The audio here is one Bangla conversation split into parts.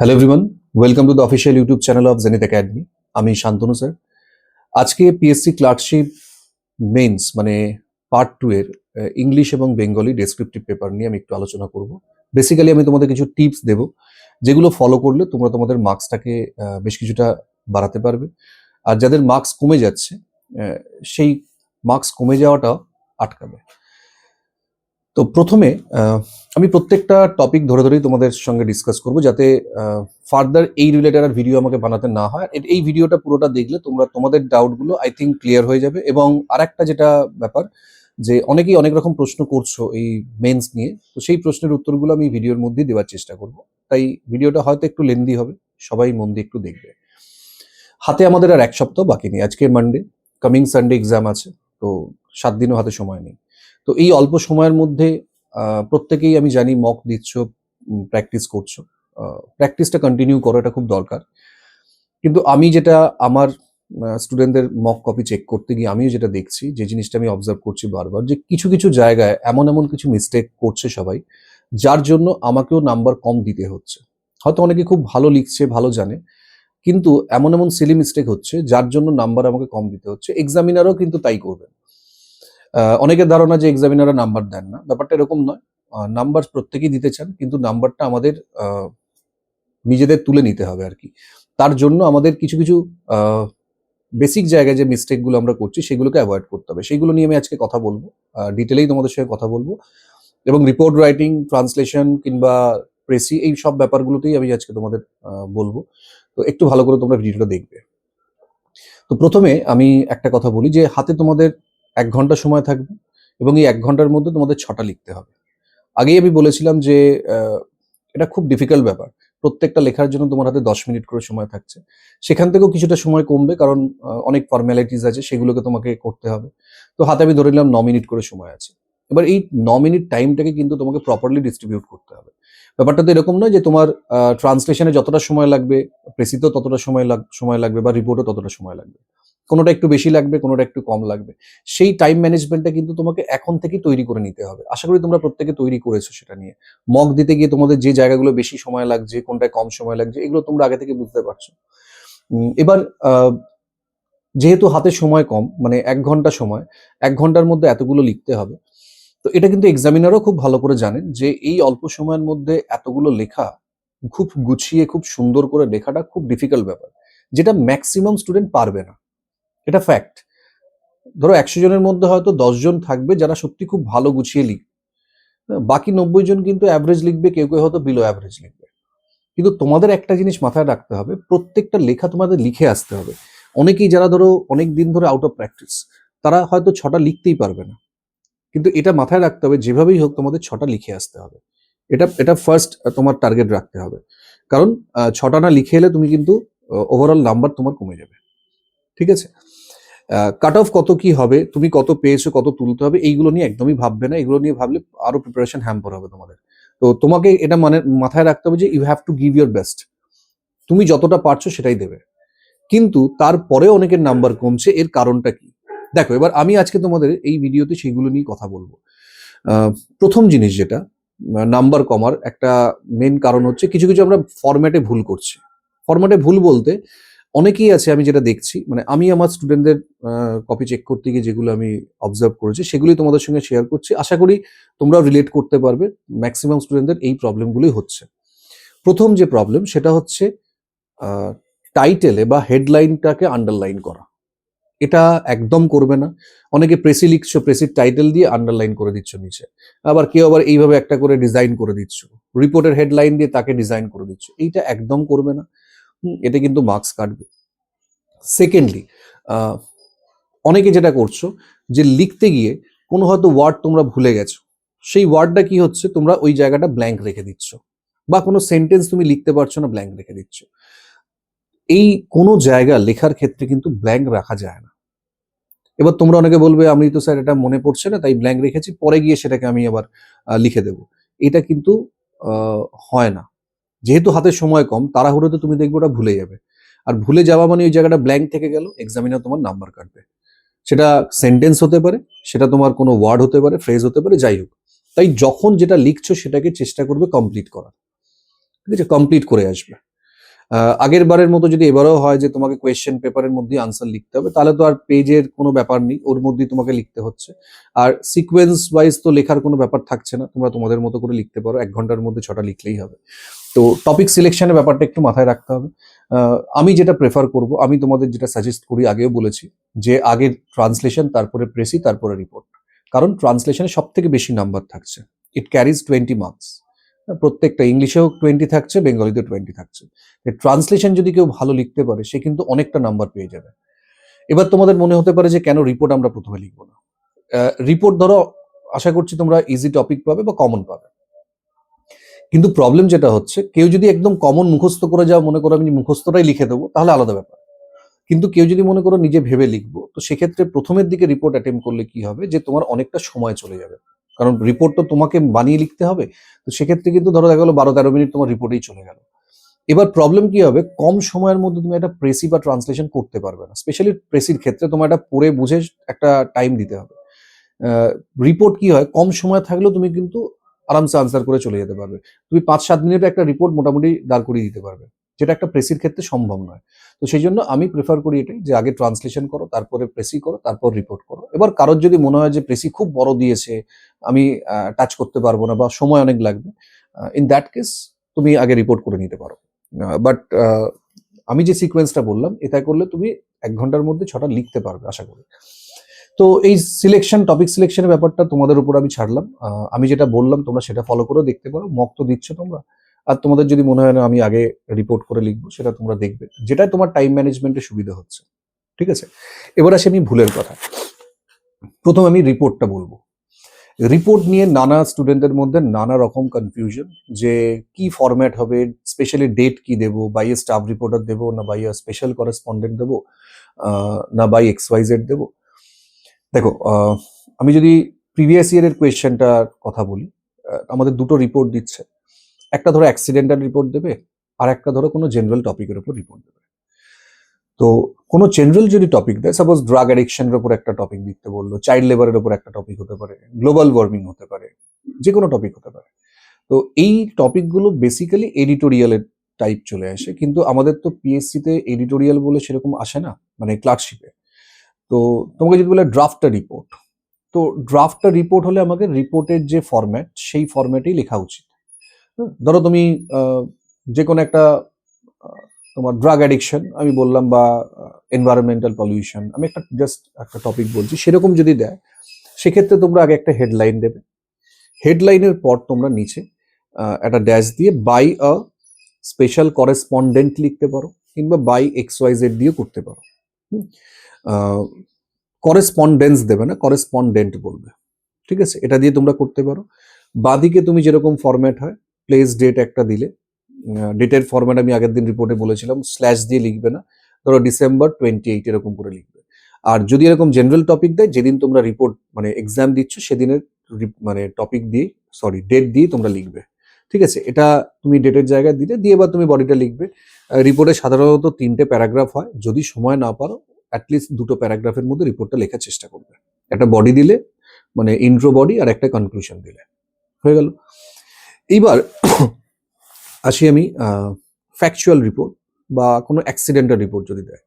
Hello everyone, welcome to the official YouTube channel of zenith academy. আমি শান্তনু স্যার। আজকে পিএসসি ক্লার্কশিপ মেন্স মানে পার্ট 2 এর ইংলিশ এবং বেঙ্গলি ডেসক্রিপটিভ পেপার নিয়ে আমি একটু আলোচনা করব। বেসিক্যালি আমি তোমাদের কিছু টিপস দেব, যেগুলো ফলো করলে তোমরা তোমাদের মার্কসটাকে বেশ কিছুটা বাড়াতে পারবে। আর যাদের মার্কস কমে যাচ্ছে, সেই মার্কস কমে যাওয়াটা আটকাবে। তো প্রথমে আমি প্রত্যেকটা টপিক ধরে ধরেই তোমাদের সঙ্গে ডিসকাস করব, যাতে ফার্দার এই রিলেটেড আর ভিডিও আমাকে বানাতে না হয়। এই ভিডিওটা পুরোটা দেখলে তোমরা তোমাদের ডাউটগুলো আই থিঙ্ক ক্লিয়ার হয়ে যাবে। এবং আরেকটা যেটা ব্যাপার, যে অনেকেই অনেক রকম প্রশ্ন করছো এই মেন্স নিয়ে, তো সেই প্রশ্নের উত্তরগুলো আমি ভিডিওর মধ্যেই দেওয়ার চেষ্টা করব। তাই ভিডিওটা হয়তো একটু লেন্দি হবে, সবাই মন দিয়ে একটু দেখবে। হাতে আমাদের আর এক সপ্তাহ বাকি নেই। আজকে মানডে, কামিং সানডে এক্সাম আছে, তো 7 দিনও হাতে সময় নেই। তো এই অল্প সময়ের মধ্যে প্রত্যেকেই আমি জানি মক দিচ্ছ, প্র্যাকটিস করছো। প্র্যাকটিসটা কন্টিনিউ করো, এটা খুব দরকার। কিন্তু আমি যেটা আমার স্টুডেন্টদের মক কপি চেক করতে গিয়ে আমিও যেটা দেখছি, যে জিনিসটা আমি অবজার্ভ করছি বারবার, যে কিছু কিছু জায়গায় এমন এমন কিছু মিস্টেক করছে সবাই, যার জন্য আমাকেও নাম্বার কম দিতে হচ্ছে। হয়তো অনেকে খুব ভালো লিখছে, ভালো জানে, কিন্তু এমন এমন সিলি মিস্টেক হচ্ছে যার জন্য নাম্বার আমাকে কম দিতে হচ্ছে। এক্সামিনারও কিন্তু তাই করবে। অনেকের ধারণা যে এক্সামিনাররা নাম্বার দেন না, ব্যাপারটা এরকম নয়। নাম্বার প্রত্যেকেই দিতে চান, কিন্তু নাম্বারটা আমাদের নিজেদের তুলে নিতে হবে আর কি। তার জন্য আমাদের কিছু কিছু বেসিক জায়গায় যে মিস্টেকগুলো আমরা করছি সেগুলোকে অ্যাভয়েড করতে হবে। সেইগুলো নিয়ে আমি আজকে কথা বলবো, ডিটেলেই তোমাদের সঙ্গে কথা বলবো। এবং রিপোর্ট রাইটিং, ট্রান্সলেশন কিংবা প্রেসি, এই সব ব্যাপারগুলোতেই আমি আজকে তোমাদের বলবো। তো একটু ভালো করে তোমরা ভিডিওটা দেখবে। তো প্রথমে আমি একটা কথা বলি, যে হাতে তোমাদের 1 ঘন্টা সময় থাকবে, এবং এই 1 ঘন্টার মধ্যে তোমাদের 6টা লিখতে হবে। আগেই আমি বলেছিলাম যে এটা খুব ডিফিকাল্ট ব্যাপার। প্রত্যেকটা লেখার জন্য তোমার হাতে 10 মিনিট করে সময় থাকছে। সেখান থেকেও কিছুটা সময় কমবে, কারণ অনেক ফর্মালিটিস আছে, সেগুলোকে তোমাকে করতে হবে। তো হাতে আমি ধরে নিলাম 9 মিনিট করে সময় আছে। এবার এই 9 মিনিট টাইমটাকে কিন্তু তোমাকে প্রপারলি ডিস্ট্রিবিউট করতে হবে। ব্যাপারটা তো এরকম নয় যে তোমার ট্রান্সলেশনে যতটা সময় লাগবে, প্রেসিতেও ততটা সময় লাগবে, বা রিপোর্টও ততটা সময় লাগবে। কোনোটা একটু বেশি লাগবে, কোনোটা একটু কম লাগবে। সেই টাইম ম্যানেজমেন্টটা কিন্তু তোমাকে এখন থেকেই তৈরি করে নিতে হবে। আশা করি তোমরা প্রত্যেকে তৈরি করেছো সেটা নিয়ে। মক দিতে গিয়ে তোমাদের যে জায়গাগুলো বেশি সময় লাগছে, কোনটায় কম সময় লাগছে, এগুলো তোমরা আগে থেকে বুঝতে পারছো। এবার যেহেতু হাতে সময় কম, মানে 1 ঘন্টা সময়, 1 ঘন্টার মধ্যে এতগুলো লিখতে হবে। তো এটা কিন্তু এক্সামিনারও খুব ভালো করে জানেন, যে এই অল্প সময়ের মধ্যে এতগুলো লেখা, খুব গুছিয়ে খুব সুন্দর করে লেখাটা খুব ডিফিকাল্ট ব্যাপার, যেটা ম্যাক্সিমাম স্টুডেন্ট পারবে না। এটা ফ্যাক্ট। ধরো 100 জনের মধ্যে হয়তো 10 জন থাকবে যারা সত্যি খুব ভালো গুছিয়ে লিখবে। বাকি 90 জন কিন্তু অ্যাভারেজ লিখবে, কেউ কেউ হয়তো বিলো অ্যাভারেজ লিখবে। কিন্তু তোমাদের একটা জিনিস মাথায় রাখতে হবে, প্রত্যেকটা লেখা তোমাদের লিখে আসতে হবে। অনেকেই যারা ধরো অনেক দিন ধরে আউট অফ প্র্যাকটিস, তারা হয়তো 6টা লিখতেই পারবে না। কিন্তু এটা মাথায় রাখতে হবে, যেভাবেই হোক তোমাদের 6টা লিখে আসতে হবে। এটা এটা ফার্স্ট তোমার টার্গেট রাখতে হবে। কারণ 6টা না লিখে এলে তুমি কিন্তু ওভারঅল নাম্বার তোমার কমে যাবে। ঠিক আছে? কাট অফ কত কি হবে, তুমি কত পেয়েছো, কত তুলতে হবে, এইগুলো নিয়ে একদমই ভাববে না। এগুলো নিয়ে ভাবলে আরো প্রিপারেশন হ্যাম্পার হবে তোমাদের। তো তোমাকে এটা মাথায় রাখতে হবে যে you have to give your best. তুমি যতটা পারছো সেটাই দেবে। কিন্তু তারপরেও অনেকের নাম্বার কমছে, এর কারণটা কি? দেখো, এবার আমি আজকে তোমাদের এই ভিডিওতে সেইগুলো নিয়ে কথা বলবো। প্রথম জিনিস যেটা, নাম্বার কমার একটা মেন কারণ হচ্ছে কিছু কিছু আমরা ফরম্যাটে ভুল করছি। ফরম্যাটে ভুল বলতে অনেকেই আছে, আমি যেটা দেখছি, মানে আমি আমার স্টুডেন্টদের কপি চেক করতে গিয়ে যেগুলো আমি অবজার্ভ করেছি, সেগুলি তোমাদের সঙ্গে শেয়ার করছি। আশা করি তোমরাও রিলেট করতে পারবে। ম্যাক্সিমাম স্টুডেন্টদের এই প্রবলেমগুলোই হচ্ছে। প্রথম যে প্রবলেম, সেটা হচ্ছে টাইটেলে বা হেডলাইনটাকে আন্ডারলাইন করা। এটা একদম করবে না। অনেকে প্রেসি লিখছো, প্রেসির টাইটেল দিয়ে আন্ডারলাইন করে দিচ্ছ নিচে। আবার কেউ আবার এইভাবে একটা করে ডিজাইন করে দিচ্ছ, রিপোর্টের হেডলাইন দিয়ে তাকে ডিজাইন করে দিচ্ছ। এইটা একদম করবে না। এতে কিন্তু মার্কস কাটবে। সেকেন্ডলি, অনেকে যেটা করছো, যে লিখতে গিয়ে কোনো হয়তো ওয়ার্ড তোমরা ভুলে গেছো, সেই ওয়ার্ডটা কি হচ্ছে, তোমরা ওই জায়গাটা ব্ল্যাঙ্ক রেখে দিচ্ছ, বা কোনো সেন্টেন্স তুমি লিখতে পারছো না, ব্ল্যাঙ্ক রেখে দিচ্ছ। এই কোনো জায়গা লেখার ক্ষেত্রে কিন্তু ব্ল্যাঙ্ক রাখা যায় না। এবার তোমরা অনেকে বলবে, আমি তো স্যার এটা মনে পড়ছে না তাই ব্ল্যাঙ্ক রেখেছি, পরে গিয়ে সেটাকে আমি আবার লিখে দেব। এটা কিন্তু হয় না। যেহেতু হাতে সময় কম, তাড়াহুড়োতে তুমি দেখবে ওটা ভুলে যাবে। আর ভুলে যাওয়া মানে ওই জায়গাটা ব্ল্যাঙ্ক থেকে গেল, এক্সামিনার তোমার নাম্বার কাটবে। সেটা সেন্টেন্স হতে পারে, সেটা তোমার কোনো ওয়ার্ড হতে পারে, ফ্রেজ হতে পারে, যাই হোক। তাই যখন যেটা লিখছো সেটাকে চেষ্টা করবে কমপ্লিট করার। ঠিক আছে? কমপ্লিট করে আসবে। আগের বারের মতো যদি এবারেও হয় যে তোমাকে কোয়েশ্চেন পেপারের মধ্যে আনসার লিখতে হবে, তাহলে তো আর পেজের কোনো ব্যাপার নেই, ওর মধ্যেই তোমাকে লিখতে হচ্ছে। আর সিকোয়েন্স ওয়াইজ তো লেখার কোনো ব্যাপার থাকছে না, তোমরা তোমাদের মতো করে লিখতে পারো, 1 ঘন্টার মধ্যে 6টা লিখলেই হবে। তো টপিক সিলেকশনের ব্যাপারটা একটু মাথায় রাখতে হবে। আমি যেটা প্রেফার করব, আমি তোমাদের যেটা সাজেস্ট করি, আগেও বলেছি যে আগে ট্রান্সলেশন, তারপরে প্রেসি, তারপরে রিপোর্ট। কারণ ট্রান্সলেশনে সব থেকে বেশি নাম্বার থাকছে, ইট ক্যারিজ 20 মার্কস। প্রত্যেকটা ইংলিশেও 20 থাকছে, বেঙ্গলিতেও 20 থাকছে। ট্রান্সলেশন যদি কেউ ভালো লিখতে পারে, সে কিন্তু অনেকটা নাম্বার পেয়ে যাবে। এবার তোমাদের মনে হতে পারে যে কেন রিপোর্ট আমরা প্রথমে লিখবো না। রিপোর্ট ধরো, আশা করছি তোমরা ইজি টপিক পাবে বা কমন পাবে, কিন্তু প্রবলেম যেটা হচ্ছে, কেউ যদি একদম কমন মুখস্থ করে যাও, মনে করো আমি মুখস্থটাই লিখে দেবো, তাহলে আলাদা ব্যাপার। কিন্তু কেউ যদি মনে করো নিজে ভেবে লিখবো, তো সেক্ষেত্রে প্রথমের দিকে রিপোর্ট অ্যাটেম্প করলে কি হবে, যে তোমার অনেকটা সময় চলে যাবে। কারণ রিপোর্ট তো তোমাকে বানিয়ে লিখতে হবে, তো সেক্ষেত্রে কিন্তু ধরো দেখা গেলো 12-13 মিনিট তোমার রিপোর্টেই চলে গেল। এবার প্রবলেম কি হবে, কম সময়ের মধ্যে তুমি একটা প্রেসি বা ট্রান্সলেশন করতে পারবে না। স্পেশালি প্রেসির ক্ষেত্রে তোমার একটা পড়ে বুঝে একটা টাইম দিতে হবে। রিপোর্ট কি হয়, কম সময় থাকলেও তুমি কিন্তু আরামসে আনসার করে চলে যেতে পারবে। তুমি 5-7 মিনিটে একটা রিপোর্ট মোটামুটি দাঁড় করিয়ে দিতে পারবে, যেটা একটা প্রেসির ক্ষেত্রে সম্ভব নয়। তো সেই জন্য আমি প্রেফার করি এটাই, যে আগে ট্রান্সলেশন করো, তারপরে প্রেসি করো, তারপর রিপোর্ট করো। এবার কারোর যদি মনে হয় যে প্রেসি খুব বড় দিয়েছে, আমি টাচ করতে পারবো না বা সময় অনেক লাগবে, ইন দ্যাট কেস তুমি আগে রিপোর্ট করে নিতে পারো। বাট আমি যে সিকোয়েন্সটা বললাম, এটা করলে তুমি 1 ঘন্টার মধ্যে 6টা লিখতে পারবে আশা করি। তো এই সিলেকশন, টপিক সিলেকশনের ব্যাপারটা তোমাদের উপর আমি ছাড়লাম। আমি যেটা বললাম তোমরা সেটা ফলো করে দেখতে পারো। মক তো দিচ্ছ তোমরা, আর তোমাদের যদি মনে হয় না আমি আগে রিপোর্ট করে লিখবো, সেটা তোমরা দেখবে, যেটা তোমার টাইম ম্যানেজমেন্টে সুবিধা হচ্ছে। ঠিক আছে, এবার আসি আমি ভুলের কথা। প্রথম আমি রিপোর্টটা বলবো। রিপোর্ট নিয়ে নানা স্টুডেন্টদের মধ্যে নানা রকম কনফিউশন, যে কি ফরম্যাট হবে, স্পেশালি ডেট কি দেবো, বাই এ স্টাফ রিপোর্টার দেবো, না বাই এ স্পেশাল করেসপন্ডেন্ট দেবো, না বাই XYZ দেবো। দেখো, আমি যদি প্রিভিয়াস ইয়ারের কোয়েশ্চেনটার কথা বলি, আমাদের দুটো রিপোর্ট দিচ্ছে। একটা ধরো অ্যাক্সিডেন্টাল রিপোর্ট দেবে, আর একটা ধরো কোনো জেনারেল টপিকের উপর রিপোর্ট দেবে। তো কোনো জেনারেল যদি টপিক দেয়, সাপোজ ড্রাগ অ্যাডিকশনের উপর একটা টপিক দিতে বললো, চাইল্ড লেবারের উপর একটা টপিক হতে পারে, গ্লোবাল ওয়ার্মিং হতে পারে, যে কোনো টপিক হতে পারে। তো এই টপিকগুলো বেসিক্যালি এডিটোরিয়ালের টাইপ চলে আসে, কিন্তু আমাদের তো পিএসসিতে এডিটোরিয়াল বলে সেরকম আসে না, মানে ক্লার্কশিপে। তো তোমাকে যদি বলে ড্রাফটটা রিপোর্ট, তো ড্রাফটটা রিপোর্ট হলে আমাকে রিপোর্টের যে ফরম্যাট, সেই ফরম্যাটেই লেখা উচিত। ধরো তুমি যে কোনো একটা তোমার ড্রাগ অ্যাডিকশন আমি বললাম, বা এনভায়রনমেন্টাল পলিউশন, আমি একটা জাস্ট একটা টপিক বলছি, সেরকম যদি দেয়, সেক্ষেত্রে তোমরা আগে একটা হেডলাইন দেবে। হেডলাইনের পর তোমরা নিচে একটা ড্যাশ দিয়ে বাই আ স্পেশাল করেসপন্ডেন্ট লিখতে পারো, কিংবা বাই XYZ দিয়েও করতে পারো। করেসপন্ডেন্স দেবে না, করেসপন্ডেন্ট বলবে। ঠিক আছে, এটা দিয়ে তোমরা করতে পারো। বাদিকে তুমি যেরকম ফরম্যাট হয়, প্লেস ডেট একটা দিলে, ডেটের ফরম্যাট আমি আগের দিন রিপোর্টে বলেছিলাম, স্ল্যাশ দিয়ে লিখবে না, ধরো December 28 এরকম করে লিখবে। আর যদি এরকম জেনারেল টপিক দেয়, যেদিন তোমরা রিপোর্ট মানে এক্সাম দিচ্ছ সেদিনের মানে টপিক দিয়ে, সরি ডেট দিয়ে তোমরা লিখবে। ঠিক আছে, এটা তুমি ডেটের জায়গায় দিলে, দিয়ে এবার তুমি বডিটা লিখবে। রিপোর্টে সাধারণত 3টে প্যারাগ্রাফ হয়, যদি সময় না পারো অ্যাটলিস্ট 2টো প্যারাগ্রাফের মধ্যে রিপোর্টটা লেখার চেষ্টা করবে। একটা বডি দিলে, মানে ইন্ট্রো বডি, আর একটা কনক্লুশন দিলে হয়ে গেল। এইবার আসি আমি ফ্যাকচুয়াল রিপোর্ট বা কোনো অ্যাক্সিডেন্টাল রিপোর্ট যদি দেয়।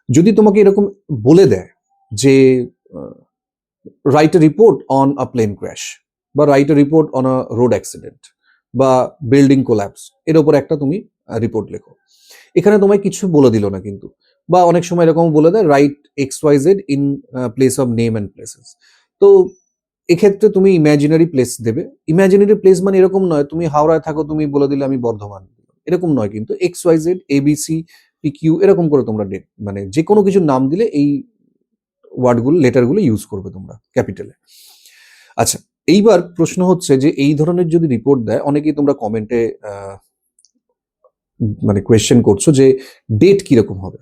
যদি তোমাকে এরকম বলে দেয় যে write a report on a plane crash, বা write a report on a road accident, বা বিল্ডিং কোল্যাপস, এর উপর একটা তুমি রিপোর্ট লেখো। এখানে তোমায় কিছু বলে দিল না কিন্তু, বা অনেক সময় এরকম বলে দেয় right XYZ in place of name and places. তো এক্ষেত্রে তুমি ইমাজিনারি প্লেস দেবে। ইমাজিনারি প্লেস মানে এরকম নয় তুমি হাওড়ায় থাকো, তুমি বলে দিলে আমি বর্ধমান, এরকম নয় কিন্তু। XYZ ABC PQ এরকম করে তোমরা মানে যে কোনো কিছুর নাম দিলে এই ওয়ার্ডগুলো, লেটারগুলো ইউজ করবে তোমরা ক্যাপিটালে। আচ্ছা, এইবার প্রশ্ন হচ্ছে যে এই ধরনের যদি রিপোর্ট দেয়, অনেকেই তোমরা কমেন্টে মানে কোয়েশ্চেন করছো যে ডেট কিরকম হবে।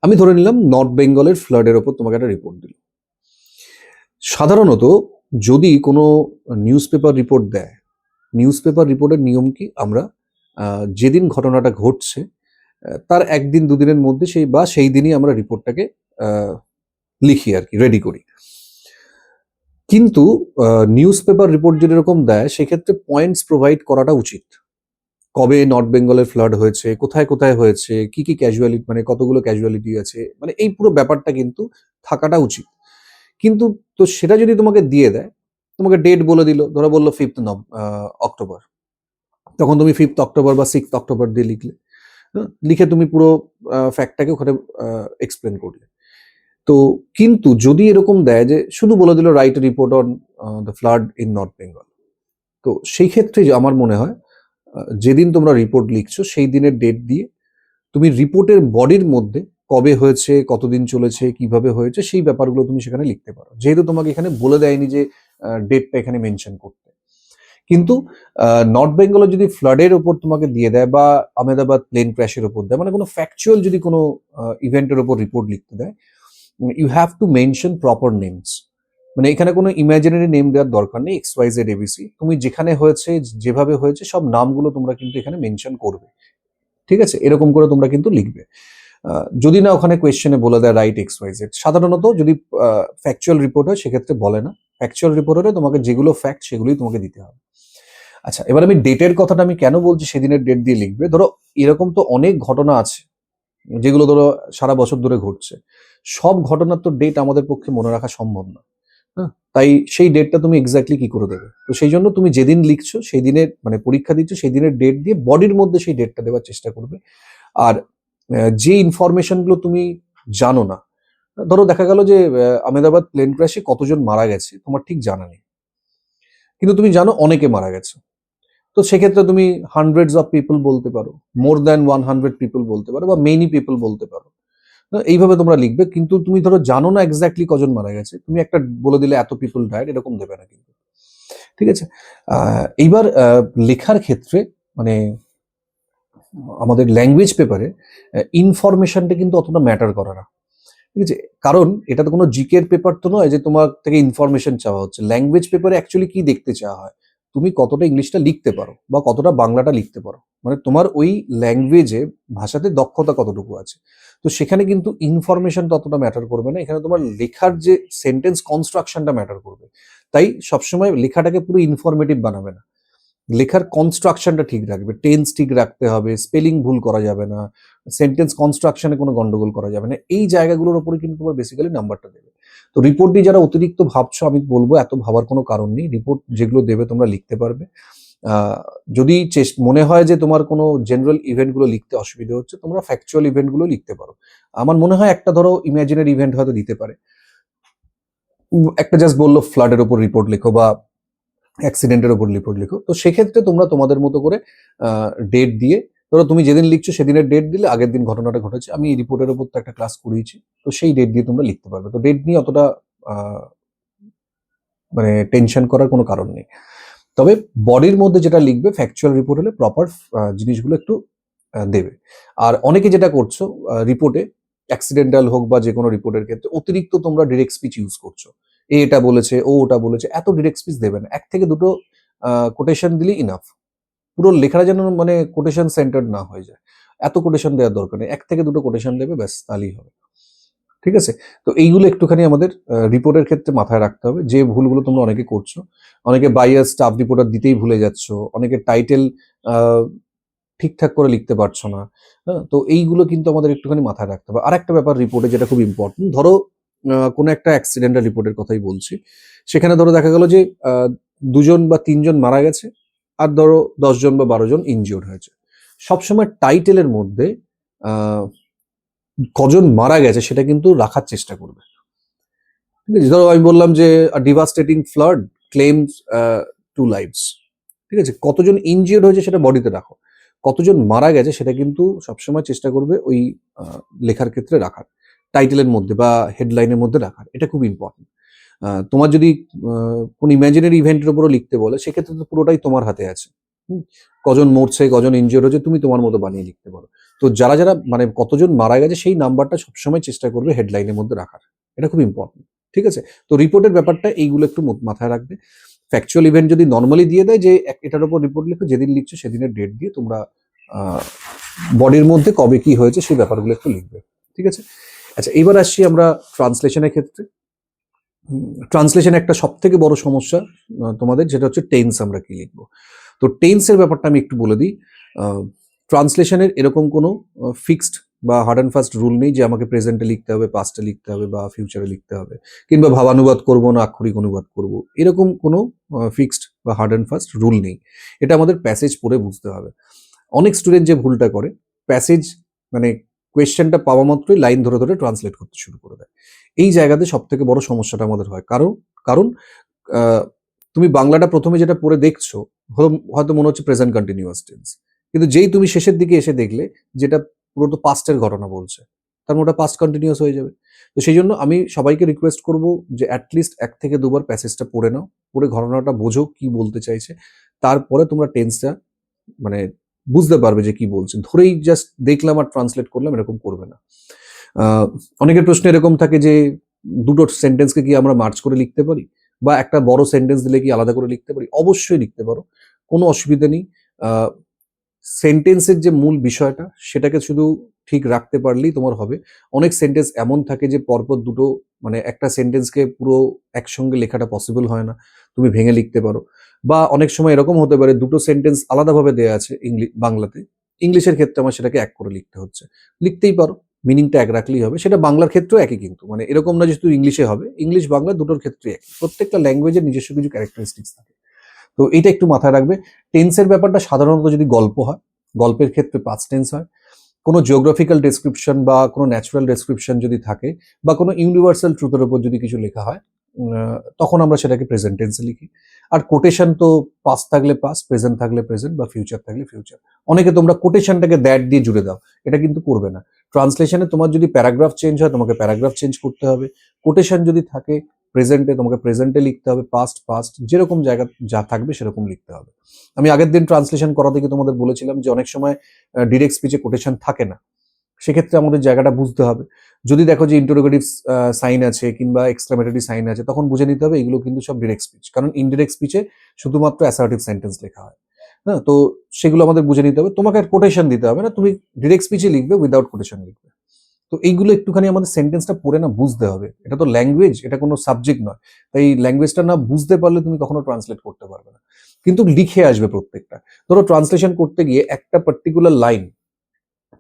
আমি ধরে নিলাম নর্থ বেঙ্গলের ফ্লাডের ওপর তোমাকে একটা রিপোর্ট দিল। সাধারণত যদি কোনো নিউজ পেপার রিপোর্ট দেয়, নিউজ পেপার রিপোর্টের নিয়ম কি, আমরা যেদিন ঘটনাটা ঘটছে তার 1-2 দিনের মধ্যে সেই দিনই আমরা রিপোর্টটাকে লিখি আর কি, রেডি করি। কিন্তু নিউজ পেপার রিপোর্ট যদি এরকম দেয়, সেক্ষেত্রে পয়েন্টস প্রোভাইড করাটা উচিত। কবে নর্থ বেঙ্গলের ফ্লাড হয়েছে, কোথায় কোথায় হয়েছে, কি কি ক্যাজুয়ালিটি, মানে কতগুলো ক্যাজুয়ালিটি আছে, মানে এই পুরো ব্যাপারটা কিন্তু থাকাটা উচিত। কিন্তু তো সেটা যদি তোমাকে দিয়ে দেয়, তোমাকে ডেট বলে দিল, ধরো বললো 5th অক্টোবর, তখন তুমি 5th অক্টোবর বা 6th অক্টোবর দিয়ে লিখলে, লিখে তুমি পুরো ফ্যাক্টটাকে ওখানে এক্সপ্লেন করলে। তো কিন্তু যদি এরকম দেয় যে শুধু বলে দিল write report on the flood in north Bengal, তো সেই ক্ষেত্রে যে আমার মনে হয় যেদিন তোমরা রিপোর্ট লিখছো সেই দিনের ডেট দিয়ে তুমি রিপোর্টের বডির মধ্যে কবে হয়েছে, কতদিন চলেছে, কিভাবে হয়েছে, সেই ব্যাপারগুলো তুমি সেখানে লিখতে পারো, যেহেতু তোমাকে এখানে বলে দেয়নি যে ডেটটা এখানে মেনশন করতে। কিন্তু নর্থ বেঙ্গলে যদি ফ্লাডের ওপর তোমাকে দিয়ে দেয় বা আহমেদাবাদ প্লেন ক্র্যাশের ওপর দেয়, মানে কোনো ফ্যাকচুয়াল যদি কোনো ইভেন্টের ওপর রিপোর্ট লিখতে দেয়, you have to mention proper names. মানে এখানে কোনো ইমাজিনারি নেম দেওয়ার দরকার নেই, এক্স ওয়াই জেড এবিসি, তুমি যেখানে হয়েছে, যেভাবে হয়েছে, সব নামগুলো তোমরা কিন্তু এখানে মেনশন করবে। ঠিক আছে, এরকম করে তোমরা কিন্তু লিখবে। যদি না ওখানে কোয়েশ্চেনে বলে দেয় রাইট এক্স ওয়াই জেড, সাধারণত যদি ফ্যাকচুয়াল রিপোর্ট হয় সেক্ষেত্রে বলে না। ফ্যাকচুয়াল রিপোর্ট হলে তোমাকে যেগুলো ফ্যাক্ট সেগুলোই তোমাকে দিতে হবে। আচ্ছা, এবার আমি ডেটের কথাটা আমি কেন বলছি সেদিনের ডেট দিয়ে লিখবে, ধরো এরকম তো অনেক ঘটনা আছে যেগুলো ধরো সারা বছর ধরে ঘটছে, সব ঘটনার তো ডেট আমাদের পক্ষে মনে রাখা সম্ভব না। হ্যাঁ, তাই সেই ডেটটা তুমি এক্স্যাক্টলি কি করে দেবে? তো সেই জন্য তুমি যেদিন লিখছো সেই দিনের, মানে পরীক্ষা দিচ্ছ সেই দিনের ডেট দিয়ে বডির মধ্যে সেই ডেটটা দেওয়ার চেষ্টা করবে। আর যে ইনফরমেশনগুলো তুমি জানো না, ধরো দেখা গেল যে আহমেদাবাদ প্লেন ক্র্যাশে কতজন মারা গেছে তোমার ঠিক জানা নেই, কিন্তু তুমি জানো অনেকে মারা গেছে, তো সেক্ষেত্রে তুমি হান্ড্রেডস অফ পিপল বলতে পারো, মোর দ্যান 100 পিপল বলতে পারো, বা মেনি পিপল বলতে পারো। এইভাবে তোমরা লিখবে, কিন্তু তুমি ধরো জানো না এক্স্যাক্টলি কজন মারা গেছে, তুমি একটা বলে দিলে এত পিপল ডায়েড, এরকম দেবে না কিন্তু। ঠিক আছে, এইবার লেখার ক্ষেত্রে মানে আমাদের ল্যাঙ্গুয়েজ পেপারে ইনফরমেশনটা কিন্তু অতটা ম্যাটার করে না। ঠিক আছে, কারণ এটা তো কোনো জিকের পেপার তো নয় যে তোমার থেকে ইনফরমেশন চাওয়া হচ্ছে। ল্যাঙ্গুয়েজ পেপারে অ্যাকচুয়ালি কি দেখতে চাওয়া হয়, তুমি কতটা ইংলিশটা লিখতে পারো বা কতটা বাংলাটা লিখতে পারো, মানে তোমার ওই ল্যাঙ্গুয়েজে, ভাষাতে দক্ষতা কতটুকু আছে। তো সেখানে কিন্তু ইনফরমেশন ততটা ম্যাটার করবে না, এখানে তোমার লেখার যে সেন্টেন্স কনস্ট্রাকশনটা ম্যাটার করবে। তাই সবসময় লেখাটাকে পুরো ইনফরমেটিভ বানাবে না, লেখার কনস্ট্রাকশনটা ঠিক রাখবে, টেন্স ঠিক রাখতে হবে, স্পেলিং ভুল করা যাবে না, সেন্টেন্স কনস্ট্রাকশনে কোনো গন্ডগোল করা যাবে না, এই জায়গাগুলোর উপরে কিন্তু তোমার বেসিক্যালি নাম্বারটা দেবে। তো রিপোর্ট নিয়ে যারা অতিরিক্ত ভাবছো, আমি বলবো এত ভাবার কোনো কারণ নেই, রিপোর্ট যেগুলো দেবে তোমরা লিখতে পারবে। যদি মনে হয় যে তোমার কোনো জেনারেল ইভেন্টগুলো লিখতে অসুবিধা হচ্ছে, তোমরা ফ্যাকচুয়াল ইভেন্টগুলো লিখতে পারো। আমার মনে হয় একটা ধরো ইমাজিনারি ইভেন্ট হয়তো দিতে পারে, একটা জাস্ট বললো ফ্লাডের ওপর রিপোর্ট লেখো বা অ্যাক্সিডেন্টের ওপর রিপোর্ট লিখো, তো সেক্ষেত্রে তোমরা তোমাদের মতো করে ডেট দিয়ে, ধরো তুমি যেদিন লিখছো সেদিনের ডেট দিলে আগের দিন ঘটনাটা ঘটেছে, আমি এই রিপোর্টের ওপর তো একটা ক্লাস করিয়েছি, তো সেই ডেট দিয়ে তোমরা লিখতে পারবে। তো ডেট নিয়ে অতটা মানে টেনশন করার কোনো কারণ নেই। তবে বডির মধ্যে যেটা লিখবে ফ্যাকচুয়াল রিপোর্ট হলে প্রপার জিনিসগুলো একটু দেবে। আর অনেকে যেটা করছো রিপোর্টে, অ্যাক্সিডেন্টাল হোক বা যে কোনো রিপোর্টের ক্ষেত্রে, অতিরিক্ত তোমরা ডিরেক্ট স্পিচ ইউজ করছো, এ এটা বলেছে, ও ওটা বলেছে, এত ডিরেক্ট স্পিচ দেবে না, এক থেকে দুটো কোটেশন দিলেই ইনাফ। পুরো লেখাটা যেন মানে কোটেশন সেন্টার্ড না হয়ে যায়, এত কোটেশন দেওয়ার দরকার নেই, এক থেকে দুটো কোটেশন দেবে, ব্যাস, তাহলেই হবে। ঠিক আছে, তো এইগুলো একটুখানি আমাদের রিপোর্টের ক্ষেত্রে মাথায় রাখতে হবে, যে ভুলগুলো তোমরা অনেকে করছো। অনেকে বাইয়াস স্টাফ রিপোর্টার দিতেই ভুলে যাচ্ছ, অনেকে টাইটেল ঠিকঠাক করে লিখতে পারছো না। হ্যাঁ, তো এইগুলো কিন্তু আমাদের একটুখানি মাথায় রাখতে হবে। আর একটা ব্যাপার রিপোর্টে যেটা খুব ইম্পর্টেন্ট, ধরো কোনো একটা অ্যাক্সিডেন্টাল রিপোর্টের কথাই বলছি, সেখানে ধরো দেখা গেল যে 2জন বা 3জন মারা গেছে, আর ধরো 10জন বা 12জন ইনজিওর্ড হয়েছে। সবসময় টাইটেলের মধ্যে আহ, কজন মারা গেছে সেটা কিন্তু রাখার চেষ্টা করবে। ঠিক আছে, ধরো আমি বললাম যে ডিভাস্টেটিং ফ্লাড ক্লেমস 2 লাইভস, ঠিক আছে, কতজন ইনজিওর্ড হয়েছে সেটা বডিতে রাখো, কতজন মারা গেছে সেটা কিন্তু সবসময় চেষ্টা করবে ওই লেখার ক্ষেত্রে রাখার, টাইটেলের মধ্যে বা হেডলাইনের মধ্যে রাখার, এটা খুব ইম্পর্টেন্ট। তোমার যদি কোন ইমাজিনারি ইভেন্টের উপরও লিখতে বলে, সেক্ষেত্রে তো পুরোটাই তোমার হাতে আছে। কজন মরছে, কজন ইনজিওর্ড হয়েছে, তুমি তোমার মতো বানিয়ে লিখতে পারো। তো যারা যারা মানে কতজন মারা গেছে সেই নাম্বারটা সবসময় চেষ্টা করবে হেডলাইনের মধ্যে রাখার, এটা খুব ইম্পর্টেন্ট। ঠিক আছে, তো রিপোর্টের ব্যাপারটা এইগুলো একটু মাথায় রাখবে। ফ্যাকচুয়াল ইভেন্ট যদি নর্মালি দিয়ে দেয় যে এটার উপর রিপোর্ট লিখো, যেদিন লিখছো সেদিনের ডেট দিয়ে তোমরা বডির মধ্যে কবে কি হয়েছে সেই ব্যাপারগুলো একটু লিখবে। ঠিক আছে, আচ্ছা এবার আসছি আমরা ট্রান্সলেশনের ক্ষেত্রে। ট্রান্সলেশন একটা সব থেকে বড় সমস্যা তোমাদের, যেটা হচ্ছে টেন্স, আমরা কি লিখবো। তো টেন্সের ব্যাপারটা আমি একটু বলে দিই। ট্রান্সলেশনের এরকম কোনো ফিক্সড বা হার্ড অ্যান্ড ফাস্ট রুল নেই যে আমাকে প্রেজেন্টে লিখতে হবে, পাস্টে লিখতে হবে বা ফিউচারে লিখতে হবে, কিংবা ভাবানুবাদ করব না আক্ষরিক অনুবাদ করব, এরকম কোনো ফিক্সড বা হার্ড অ্যান্ড ফাস্ট রুল নেই। এটা আমাদের প্যাসেজ পড়ে বুঝতে হবে। অনেক স্টুডেন্ট যে ভুলটা করে, প্যাসেজ মানে কোয়েশ্চেনটা পাওয়া মাত্রই লাইন ধরে ধরে ট্রান্সলেট করতে শুরু করে দেয়। এই জায়গাতে সব থেকে বড় সমস্যাটা আমাদের হয়। কারণ কারণ আহ, তুমি বাংলাটা প্রথমে যেটা পড়ে দেখছো হয়তো মনে হচ্ছে প্রেজেন্ট কন্টিনিউয়াস টেন্স, কিন্তু যেই তুমি শেষের দিকে এসে দেখলে যেটা পুরো তো পাস্টের ঘটনা বলছে, তার মানে ওটা পাস্ট কন্টিনিউয়াস হয়ে যাবে। তো সেই জন্য আমি সবাইকে রিকোয়েস্ট করব যে অ্যাটলিস্ট 1 থেকে 2 বার প্যাসেজটা পড়ে নাও, পড়ে ঘটনাটা বোঝো কি বলতে চাইছে, তারপরে তোমরা টেন্সটা মানে বুঝতে পারবে যে কি বলছে। ধরেই জাস্ট দেখলাম আর ট্রান্সলেট করলাম এরকম করবে না। অনেকের প্রশ্ন এরকম থাকে যে দুটো সেন্টেন্সকে কি আমরা মার্চ করে লিখতে পারি, বা একটা বড় সেন্টেন্স দিলে কি আলাদা করে লিখতে পারি? অবশ্যই লিখতে পারো, কোনো অসুবিধা নেই। সেন্টেন্সের যে মূল বিষয়টা সেটাকে শুধু ঠিক রাখতে পারলেই তোমার হবে। অনেক সেন্টেন্স এমন থাকে যে পরপর দুটো মানে একটা সেন্টেন্সকে পুরো একসঙ্গে লেখাটা পসিবল হয় না, তুমি ভেঙে লিখতে পারো। বা অনেক সময় এরকম হতে পারে দুটো সেন্টেন্স আলাদাভাবে দেয়া আছে বাংলাতে, ইংলিশের ক্ষেত্রে আমার সেটাকে এক করে লিখতে হচ্ছে। লিখতেই পারো, মিনিংটা এক রাখলেই হবে। সেটা বাংলার ক্ষেত্রেও একই, কিন্তু মানে এরকম না যে শুধু ইংলিশে হবে, ইংলিশ বাংলা দুটোর ক্ষেত্রে একই। প্রত্যেকটা ল্যাঙ্গুয়েজের নিজস্ব কিছু ক্যারেক্টারিস্টিক্স থাকে। তো এটা একটু মাথায় রাখবে। টেন্সের ব্যাপারটা সাধারণত যদি গল্প হয়, গল্পের ক্ষেত্রে পাস্ট টেন্স হয়। কোনো জিওগ্রাফিক্যাল ডেসক্রিপশন বা কোনো ন্যাচারাল ডেসক্রিপশন যদি থাকে, বা কোনো ইউনিভার্সাল ট্রুথের উপর যদি কিছু লেখা হয়, তখন আমরা সেটাকে প্রেজেন্ট টেন্সে লিখি। আর কোটেশন তো পাস্ট থাকলে পাস্ট, প্রেজেন্ট থাকলে প্রেজেন্ট, বা ফিউচার থাকলে ফিউচার। অনেকে তোমরা কোটেশনটাকে দ্যাট দিয়ে জুড়ে দাও, এটা কিন্তু করবে না। ট্রান্সলেশনে তোমার যদি প্যারাগ্রাফ চেঞ্জ হয়, তোমাকে প্যারাগ্রাফ চেঞ্জ করতে হবে। কোটেশন যদি থাকে প্রেজেন্টে, তোমাকে প্রেজেন্টে লিখতে হবে, পাস্ট পাস্ট, যেরকম জায়গা যা থাকবে সেরকম লিখতে হবে। আমি আগের দিন ট্রান্সলেশন করা থেকে তোমাদের বলেছিলাম যে অনেক সময় ডিরেক্ট স্পিচে কোটেশন থাকে না, সেক্ষেত্রে আমাদের জায়গাটা বুঝতে হবে। যদি দেখো যে ইন্টারোগেটিভ সাইন আছে কিংবা এক্সক্লামেটরি সাইন আছে, তখন বুঝে নিতে হবে এগুলো কিন্তু সব ডিরেক্ট স্পিচ, কারণ ইনডিরেক্ট স্পিচে শুধুমাত্র অ্যাসার্টিভ সেন্টেন্স লেখা হয়। হ্যাঁ, তো সেগুলো আমাদের বুঝে নিতে হবে। তোমাকে আর কোটেশন দিতে হবে না, তুমি ডিরেক্ট স্পিচে লিখবে, উইদাউট কোটেশন লিখবে। তো এইগুলো একটুখানি আমাদের সেন্টেন্সটা পড়ে না বুঝতে হবে। এটা তো ল্যাঙ্গুয়েজ, এটা কোনো সাবজেক্ট নয়। তাই ল্যাঙ্গুয়েজটা না বুঝতে পারলে তুমি কখনো ট্রান্সলেট করতে পারবে না, কিন্তু লিখে আসবে প্রত্যেকটা। ধরো ট্রান্সলেশন করতে গিয়ে একটা পার্টিকুলার লাইন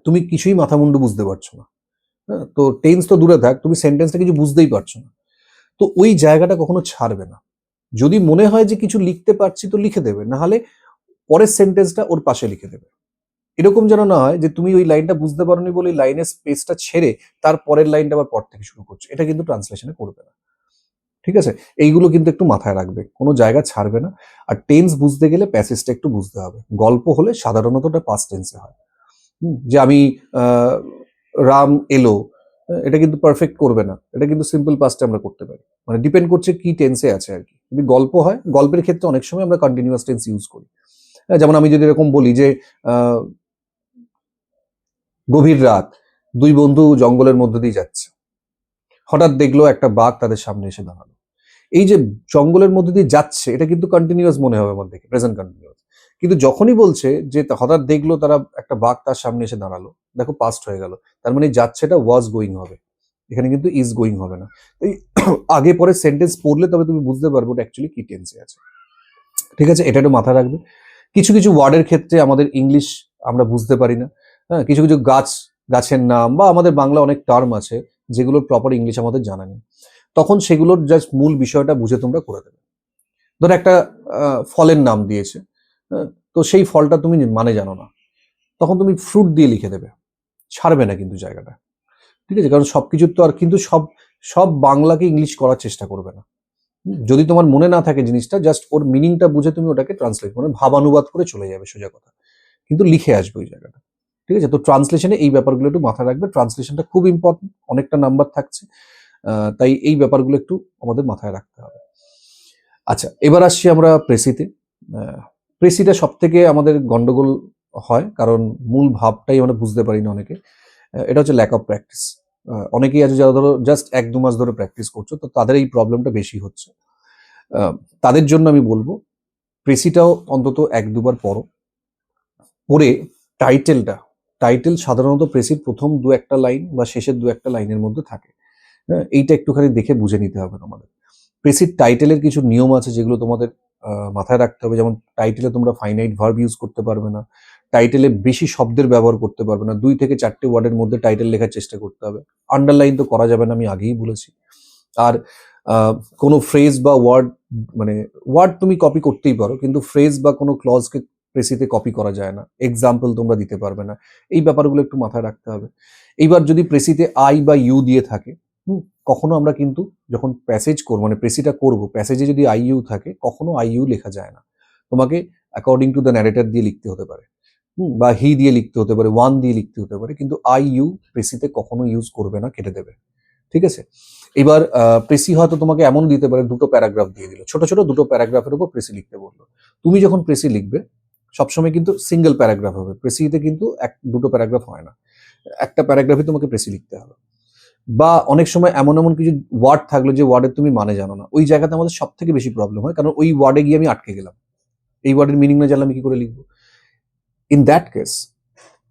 তুমি কিছুই মাথামুন্ডু বুঝতে পারছো না, হ্যাঁ, তো টেন্স তো দূরে থাক, তুমি সেন্টেন্সটা কিছু বুঝতেই পারছো না, তো ওই জায়গাটা কখনো ছাড়বে না। যদি মনে হয় যে কিছু লিখতে পারছি তো লিখে দেবে, না হলে পরের সেন্টেন্সটা ওর পাশে লিখে দেবে। এরকম যেন না হয় যে তুমি ওই লাইনটা বুঝতে পারোনি বলে লাইনের স্পেসটা ছেড়ে তার পরের লাইনটা আবার পর থেকে শুরু করছো, এটা কিন্তু ট্রান্সলেশনে করবে না। ঠিক আছে, এইগুলো কিন্তু একটু মাথায় রাখবে, কোনো জায়গা ছাড়বে না। আর টেন্স বুঝতে গেলে প্যাসেজটা একটু বুঝতে হবে। গল্প হলে সাধারণত ওটা পাস্ট টেন্সে হয়। যে আমি আহ, রাম এলো, এটা কিন্তু পারফেক্ট করবে না, এটা কিন্তু সিম্পল পাস্টে আমরা করতে পারি। মানে ডিপেন্ড করছে কি টেন্সে আছে আর কি। যদি গল্প হয়, গল্পের ক্ষেত্রে অনেক সময় আমরা কন্টিনিউয়াস টেন্স ইউজ করি। যেমন আমি যদি এরকম বলি যে আহ, গভীর রাত, দুই বন্ধু জঙ্গলের মধ্য দিয়ে যাচ্ছে, হঠাৎ দেখলো একটা বাঘ তাদের সামনে এসে দাঁড়ালো। এই যে জঙ্গলের মধ্যে দিয়ে যাচ্ছে, এটা কিন্তু কন্টিনিউয়াস মনে হবে আমার দেখে, প্রেজেন্ট কন্টিনিউয়াস। কিন্তু যখনই বলছে যে হঠাৎ দেখলো তারা একটা বাঘ তার সামনে এসে দাঁড়ালো, দেখো পাস্ট হয়ে গেল, তার মানে যাচ্ছেটা ওয়াজ গোয়িং হবে, এখানে কিন্তু ইজ গোয়িং হবে না। এই আগে পরে সেন্টেন্স পড়লে তবে তুমি বুঝতে পারবে ওটা অ্যাকচুয়ালি কি টেন্সে আছে। ঠিক আছে, এটা একটু মাথায় রাখবে। কিছু কিছু ওয়ার্ডের ক্ষেত্রে আমাদের ইংলিশ আমরা বুঝতে পারি না। হ্যাঁ, কিছু কিছু গাছের নাম বা আমাদের বাংলা অনেক টার্ম আছে যেগুলোর প্রপার ইংলিশ আমাদের জানা নেই, তখন সেগুলোর জাস্ট মূল বিষয়টা বুঝে তোমরা করে দেবে। ধরো একটা ফলের নাম দিয়েছে, হ্যাঁ, তো সেই ফলটা তুমি মানে জানো না, তখন তুমি ফ্রুট দিয়ে লিখে দেবে, ছাড়বে না কিন্তু জায়গাটা। ঠিক আছে, কারণ সবকিছুর তো আর কিন্তু সব সব বাংলাকে ইংলিশ করার চেষ্টা করবে না। যদি তোমার মনে না থাকে জিনিসটা, জাস্ট ওর মিনিংটা বুঝে তুমি ওটাকে ট্রান্সলেট মানে ভাবানুবাদ করে চলে যাবে সোজা কথা, কিন্তু লিখে আসবে ওই জায়গাটা। ঠিক আছে, তো ট্রান্সলেশনে এই ব্যাপারগুলো একটু মাথায় রাখবে। ট্রান্সলেশনটা খুব ইম্পর্টেন্ট, অনেকটা নাম্বার থাকছে, তাই এই ব্যাপারগুলো একটু আমাদের মাথায় রাখতে হবে। আচ্ছা, এবার আসছি আমরা প্রেসিতে। প্রেসিটা সব থেকে আমাদের গন্ডগোল হয়, কারণ মূল ভাবটাই আমরা বুঝতে পারি না অনেকে। এটা হচ্ছে ল্যাক অফ প্র্যাকটিস। অনেকেই আছে যারা ধরো জাস্ট 1-2 মাস ধরে প্র্যাকটিস করছো, তো তাদের এই প্রবলেমটা বেশি হচ্ছে। তাদের জন্য আমি বলবো প্রেসিটাও অন্তত 1-2 বার পড়ো, পড়ে টাইটেলটা, টাইটেল সাধারণত প্রেসির প্রথম 2-1টা লাইন বা শেষের 2-1টা লাইনের মধ্যে থাকে। হ্যাঁ, এইটা একটুখানি দেখে বুঝে নিতে হবে তোমাদের। প্রেসিড টাইটেলের কিছু নিয়ম আছে যেগুলো তোমাদের মাথায় রাখতে হবে। যেমন টাইটেলে তোমরা ফাইনাইট ভার্ব ইউজ করতে পারবে না, টাইটেলে বেশি শব্দের ব্যবহার করতে পারবে না, 2 থেকে 4টে ওয়ার্ডের মধ্যে টাইটেল লেখার চেষ্টা করতে হবে। আন্ডারলাইন তো করা যাবে না, আমি আগেই বলেছি। আর কোনো ফ্রেজ বা ওয়ার্ড, মানে ওয়ার্ড তুমি কপি করতেই পারো, কিন্তু ফ্রেজ বা কোনো ক্লজকে প্রেসিতে কপি করা যায় না, এক্সাম্পল তোমরা দিতে পারবে না। এই ব্যাপারগুলো একটু মাথায় রাখতে হবে। এইবার যদি প্রেসিতে আই বা ইউ দিয়ে থাকে, কখনো আমরা কিন্তু যখন প্যাসেজ করবো, মানে প্রেসিটা করবো, প্যাসেজে যদি আই ইউ থাকে, কখনো আই ইউ লেখা যায় না। তোমাকে অ্যাকর্ডিং টু দ্য ন্যারেটর দিয়ে লিখতে হতে পারে, বা হি দিয়ে লিখতে হতে পারে, ওয়ান দিয়ে লিখতে হতে পারে, কিন্তু আই ইউ প্রেসিতে কখনো ইউজ করবে না, কেটে দেবে। ঠিক আছে? এবার প্রেসি হয়তো তোমাকে এমন দিতে পারে, 2টো প্যারাগ্রাফ দিয়ে দিল, ছোট ছোট 2টো প্যারাগ্রাফের উপর প্রেসি লিখতে বললো। তুমি যখন প্রেসি লিখবে সবসময় কিন্তু সিঙ্গেল প্যারাগ্রাফ হবে, প্রেসিতে কিন্তু 2টো প্যারাগ্রাফ হয় না, একটা প্যারাগ্রাফই তোমাকে প্রেসি লিখতে হবে। বা অনেক সময় এমন এমন কিছু ওয়ার্ড থাকলো যে ওয়ার্ডের তুমি মানে জানো না, ওই জায়গাতে আমাদের সব থেকে বেশি প্রবলেম হয়, কারণ ওই ওয়ার্ডে গিয়ে আমি আটকে গেলাম, এই ওয়ার্ডের মিনিং না জানলে আমি কি করে লিখবো? ইন দ্যাট কেস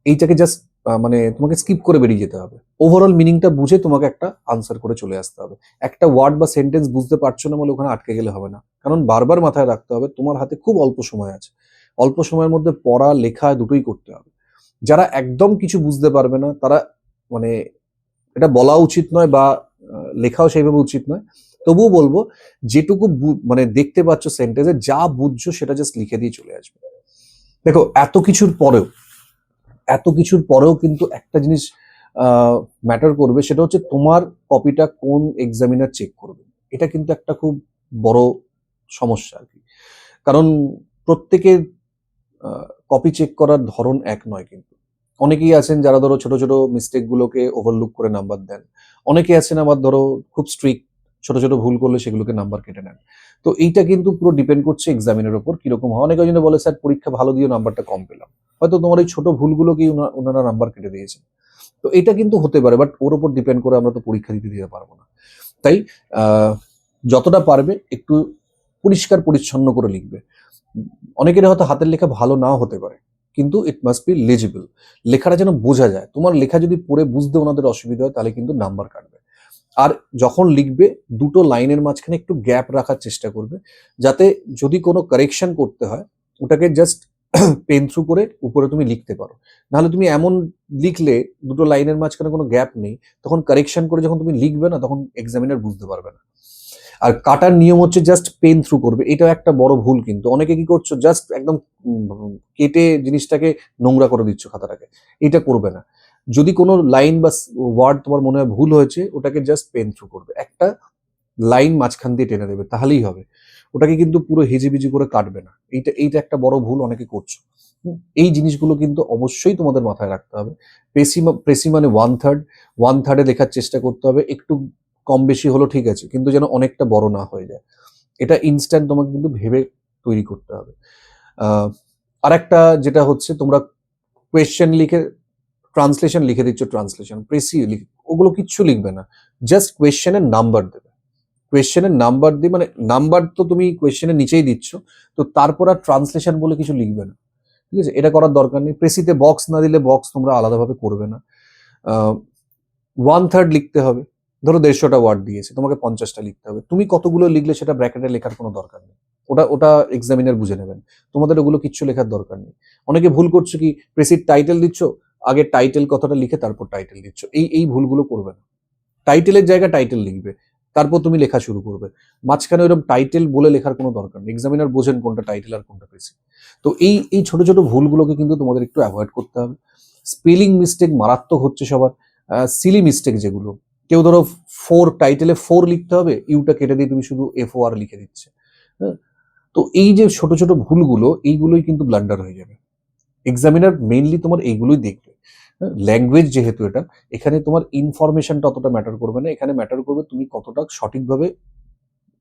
এইটাকে জাস্ট মানে তোমাকে স্কিপ করে বেরিয়ে যেতে হবে। ওভারঅল মিনিংটা বুঝে তোমাকে একটা আনসার করে চলে আসতে হবে। একটা ওয়ার্ড বা সেন্টেন্স বুঝতে পারছো না বলে ওখানে আটকে গেলে হবে না, কারণ বারবার মাথায় রাখতে হবে তোমার হাতে খুব অল্প সময় আছে, অল্প সময়ের মধ্যে পড়া লেখা দুটোই করতে হবে। যারা একদম কিছু বুঝতে পারবে না তারা, মানে এটা বলা উচিত নয় বা লেখাও সেইভাবে উচিত নয়, তবুও বলবো যেটুকু মানে দেখতে পাচ্ছ সেন্টেন্সে, যা বুঝছো সেটা জাস্ট লিখে দিয়ে চলে আসবে। দেখো এত কিছুর পরেও কিন্তু একটা জিনিস ম্যাটার করবে, সেটা হচ্ছে তোমার কপিটা কোন এক্সামিনার চেক করবে। এটা কিন্তু একটা খুব বড় সমস্যা আর কি, কারণ প্রত্যেকের কপি চেক করার ধরন এক নয়। কিন্তু অনেকেই আছেন যারা ধরো ছোট ছোট মিস্টেক গুলোকে ওভারলুক করে নাম্বার দেন, অনেকে আছেন আবার ধরো খুব স্ট্রিক্ট, ছোট ছোট ভুল করলে সেগুলোকে নাম্বার কেটে নেন। তো এইটা কিন্তু পুরো ডিপেন্ড করছে এক্সামিনের উপর কিরকম হয়। অনেকে জন্য বলে স্যার পরীক্ষা ভালো দিয়ে নাম্বারটা কম পেলাম, হয়তো তোমার এই ছোট ভুলগুলোকেই ওনারা নাম্বার কেটে দিয়েছেন। তো এটা কিন্তু হতে পারে, বাট ওর উপর ডিপেন্ড করে আমরা তো পরীক্ষা দিতে পারবো না। তাই যতটা পারবে একটু পরিষ্কার পরিচ্ছন্ন করে লিখবে। অনেকের হয়তো হাতের লেখা ভালো নাও হতে পারে, কিন্তু ইট মাস্ট বি লেজিবল, লেখাটা যেন বোঝা যায়। তোমার লেখা যদি পড়ে বুঝতে ওনাদের অসুবিধা হয় তাহলে কিন্তু নাম্বার কাটবে। আর যখন লিখবে 2টো লাইনের মাঝখানে একটু গ্যাপ রাখার চেষ্টা করবে, যাতে যদি কোনো কারেকশন করতে হয় ওটাকে জাস্ট পেন থ্রু করে উপরে তুমি লিখতে পারো। নাহলে তুমি এমন লিখলে 2টো লাইনের মাঝখানে কোনো গ্যাপ নেই, তখন কারেকশন করে যখন তুমি লিখবে না তখন এক্সামিনার বুঝতে পারবে না। আর কাটার নিয়ম হচ্ছে জাস্ট পেন থ্রু করবে, এটাও একটা বড় ভুল। কিন্তু অনেকে কি করছো, জাস্ট একদম কেটে জিনিসটাকে নোংরা করে দিচ্ছ খাতাটাকে, এটা করবে না। যদি কোনো লাইন বা ওয়ার্ড তোমার মনে হয় ভুল হয়েছে, ওটাকে জাস্ট পেন থ্রু করবে, একটা লাইন মাঝখান দিয়ে টেনে দেবে, তাহলেই হবে। ওটাকে কিন্তু পুরো হিজিবিজি করে কাটবে না। এইটা একটা বড় ভুল অনেকে করছো। এই জিনিসগুলো কিন্তু অবশ্যই তোমাদের মাথায় রাখতে হবে। প্রেসি মানে 1/3 লেখার চেষ্টা করতে হবে, একটু কম বেশি হলো ঠিক আছে, কিন্তু যেন অনেকটা বড় না হয়ে যায়। এটা ইনস্ট্যান্ট তোমাকে কিন্তু ভেবে তৈরি করতে হবে। আরেকটা যেটা হচ্ছে, তোমরা কোয়েশ্চেন লিখে ট্রান্সলেশন লিখে দিচ্ছ, ট্রান্সলেশন প্রেসি ওগুলো কিচ্ছু লিখবে না, জাস্ট কোয়েশ্চেনের নাম্বার দেবে। কোয়েশ্চেনের নাম্বার দিয়ে, মানে নাম্বার তো তুমি কোয়েশ্চেনের নিচেই দিচ্ছ, তো তারপর আর ট্রান্সলেশন বলে কিছু লিখবে না। ঠিক আছে? এটা করার দরকার নেই। প্রেসিতে বক্স না দিলে বক্স তোমরা আলাদাভাবে করবে না। 1/3 লিখতে হবে। ধরো 150টা ওয়ার্ড দিয়েছে, তোমাকে 50টা লিখতে হবে। তুমি কতগুলো লিখলে সেটা ব্র্যাকেটে লেখার কোনো দরকার নেই, ওটা ওটা এক্সামিনার বুঝে নেবেন। তোমাদের ওগুলো কিচ্ছু লেখার দরকার নেই। অনেকে ভুল করছো কি, প্রেসির টাইটেল দিচ্ছ, আগে টাইটেল কথাটা লিখে তারপর টাইটেল দিচ্ছ। এই ভুলগুলো করবে না। টাইটেলের জায়গায় টাইটেল লিখবে, তারপর তুমি লেখা শুরু করবে। মাঝখানে ওইরকম টাইটেল বলে লেখার কোনো দরকার নেই, এক্সামিনার বোঝেন কোনটা টাইটেল আর কোনটা প্রেসি। তো এই ছোট ছোট ভুলগুলোকে কিন্তু তোমাদের একটু অ্যাভয়েড করতে হবে। স্পেলিং মিস্টেক মারাত্মক হচ্ছে সবার, সিলি মিস্টেক যেগুলো, কেউ ধরো টাইটেলে 4 লিখতে হবে, ইউটা কেটে দিয়ে তুমি শুধু FOR লিখে দিচ্ছে। হ্যাঁ, তো এই যে ছোট ছোট ভুলগুলো, এইগুলোই কিন্তু ব্লান্ডার হয়ে যাবে। এক্সামিনার মেইনলি তোমার এইগুলোই দেখবে। ল্যাঙ্গুয়েজ যেহেতু এটা, এখানে তোমার ইনফরমেশনটা অতটা ম্যাটার করবে না, এখানে ম্যাটার করবে তুমি কতটা সঠিকভাবে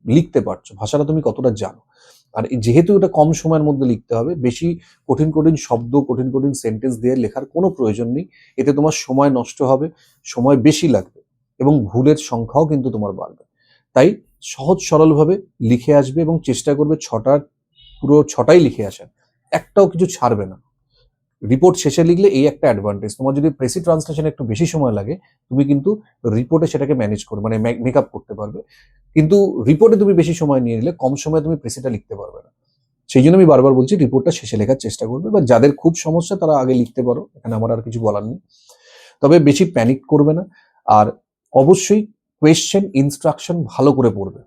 লিখতে পারছো, ভাষাটা তুমি কতটা জানো। আর যেহেতু এটা কম সময়ের মধ্যে লিখতে হবে, বেশি কঠিন কঠিন শব্দ, কঠিন কঠিন সেন্টেন্স দিয়ে লেখার কোনো প্রয়োজন নেই। এতে তোমার সময় নষ্ট হবে, সময় বেশি লাগবে, এবং ভুলের সংখ্যাও কিন্তু তোমার বাড়বে। তাই সহজ সরলভাবে লিখে আসবে এবং চেষ্টা করবে পুরো 6টাই লিখে আসার, একটাও কিছু ছাড়বে না। রিপোর্ট শেষে লিখলে এই একটা অ্যাডভান্টেজ, তোমার যদি প্রেসি ট্রান্সলেশনে একটু বেশি সময় লাগে, তুমি কিন্তু রিপোর্টে সেটাকে ম্যানেজ করবে, মানে মেকআপ করতে পারবে। কিন্তু রিপোর্টে তুমি বেশি সময় নিয়ে নিলে কম সময়ে তুমি প্রেসিটা লিখতে পারবে না। সেই জন্য আমি বারবার বলছি রিপোর্টটা শেষে লেখার চেষ্টা করবে, বা যাদের খুব সমস্যা তারা আগে লিখতে পারো, এখানে আমার আর কিছু বলার নেই। তবে বেশি প্যানিক করবে না, আর অবশ্যই কোয়েশ্চেন ইনস্ট্রাকশন ভালো করে পড়বে।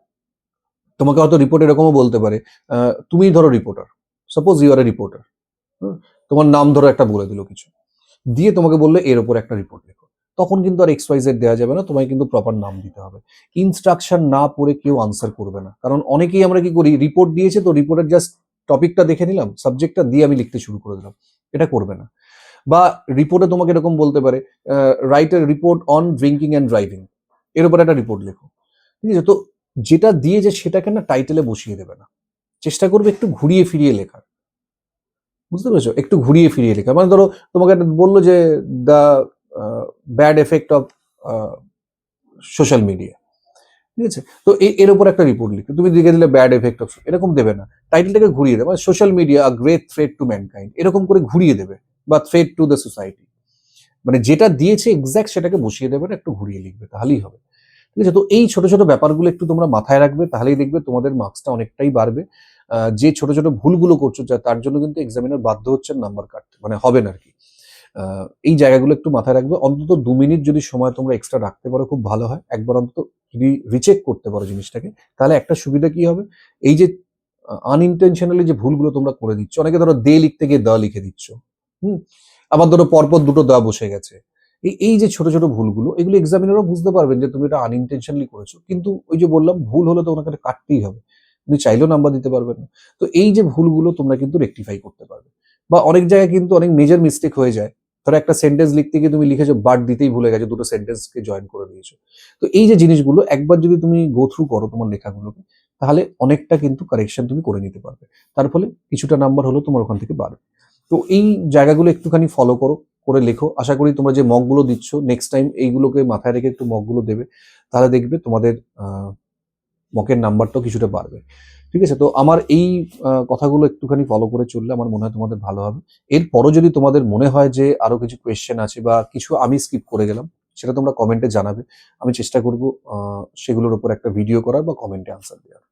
তোমাকে হয়তো রিপোর্ট এরকমও বলতে পারে, তুমি ধরো reporter, suppose you are a reporter, তোমার নাম ধরো একটা বলে দিল কিছু, দিয়ে তোমাকে বললে এর ওপর একটা রিপোর্ট লেখো, তখন কিন্তু আর XYZ দেওয়া যাবে না, তোমায় কিন্তু প্রপার নাম দিতে হবে। ইনস্ট্রাকশন না পড়ে কেউ আনসার করবে না, কারণ অনেকেই আমরা কি করি, রিপোর্ট দিয়েছে তো রিপোর্টের জাস্ট টপিকটা দেখে নিলাম, সাবজেক্টটা দিয়ে আমি লিখতে শুরু করে দিলাম, এটা করবে না। বা রিপোর্টে তোমাকে এরকম বলতে পারে, right a report on drinking and driving, এর উপর একটা রিপোর্ট লেখো, ঠিক আছে? তো যেটা দিয়েছে সেটাকে না টাইটেলে বসিয়ে দেবে না, চেষ্টা করবে একটু ঘুরিয়ে ফিরিয়ে লেখার, বুঝতে পেরেছো? একটু ঘুরিয়ে ফিরিয়ে লেখা, মানে ধরো তোমাকে একটা বললো যে the bad effect of social media, ঠিক আছে? তো এর উপর একটা রিপোর্ট লিখে তুমি লিখে দিলে ব্যাড এফেক্ট অফ, এরকম দেবে না, টাইটেলটাকে ঘুরিয়ে দেবে, মানে social media a great threat to mankind, এরকম করে ঘুরিয়ে দেবে, বা থ্রেট টু দ্য সোসাইটি, মানে যেটা দিয়েছে এক্স্যাক্ট সেটাকে বসিয়ে দেবে না, একটু ঘুরিয়ে লিখবে, তাহলেই হবে, ঠিক আছে? তো এই ছোট ছোট ব্যাপারগুলো একটু তোমরা মাথায় রাখবে, তাহলেই দেখবে তোমাদের মার্কসটা অনেকটাই বাড়বে। যে ছোট ছোট ভুলগুলো করছো তার জন্য কিন্তু এক্সামিনার বাধ্য হচ্ছেন নাম্বার কাটতে, মানে হবেন আর কি। এই জায়গাগুলো একটু মাথায় রাখবে, অন্তত 2 মিনিট যদি সময় তোমরা এক্সট্রা রাখতে পারো খুব ভালো হয়, একবার অন্তত যদি রিচেক করতে পারো জিনিসটাকে, তাহলে একটা সুবিধা কি হবে, এই যে আনইনটেনশনালি যে ভুলগুলো তোমরা করে দিচ্ছ, অনেকে ধরো দে লিখতে গিয়ে দা লিখে দিচ্ছ, হুম, আবার ধরো পরপর দুটো দা বসে গেছে, এই যে ছোট ছোট ভুলগুলো, এগুলো এক্সামিনারও বুঝতে পারবেন যে তুমি এটা আনইনটেনশনালি করেছো, কিন্তু ওই যে বললাম ভুল হলে তো ওনাকে এটা কাটতেই হবে, তুমি চাইলেও নাম্বার দিতে পারবেন না। তো এই যে ভুলগুলো তোমরা কিন্তু রেকটিফাই করতে পারবে। বা অনেক জায়গায় কিন্তু অনেক মেজর মিস্টেক হয়ে যায়, ধরো একটা সেন্টেন্স লিখতে গিয়ে তুমি লিখেছো বাট দিতেই ভুলে গেছো, দুটো সেন্টেন্সকে জয়েন করে দিয়েছো। তো এই যে জিনিসগুলো একবার যদি তুমি গো থ্রু করো তোমার লেখাগুলোকে, তাহলে অনেকটা কিন্তু কারেকশন তুমি করে নিতে পারবে, তার ফলে কিছুটা নাম্বার হলেও তোমার ওখান থেকে বাড়বে। তো এই জায়গাগুলো একটুখানি ফলো করো, করে লেখো, আশা করি তোমরা যে মকগুলো দিচ্ছ নেক্সট টাইম এইগুলোকে মাথায় রেখে একটু মকগুলো দেবে, তাহলে দেখবে তোমাদের মকের নাম্বারটাও কিছুটা বাড়বে, ঠিক আছে? তো আমার এই কথাগুলো একটুখানি ফলো করে চললে আমার মনে হয় তোমাদের ভালো হবে। এরপরও যদি তোমাদের মনে হয় যে আরো কিছু কোয়েশ্চেন আছে বা কিছু আমি স্কিপ করে গেলাম, সেটা তোমরা কমেন্টে জানাবে, আমি চেষ্টা করব সেগুলোর উপর একটা ভিডিও করার বা কমেন্টে আনসার দেওয়ার।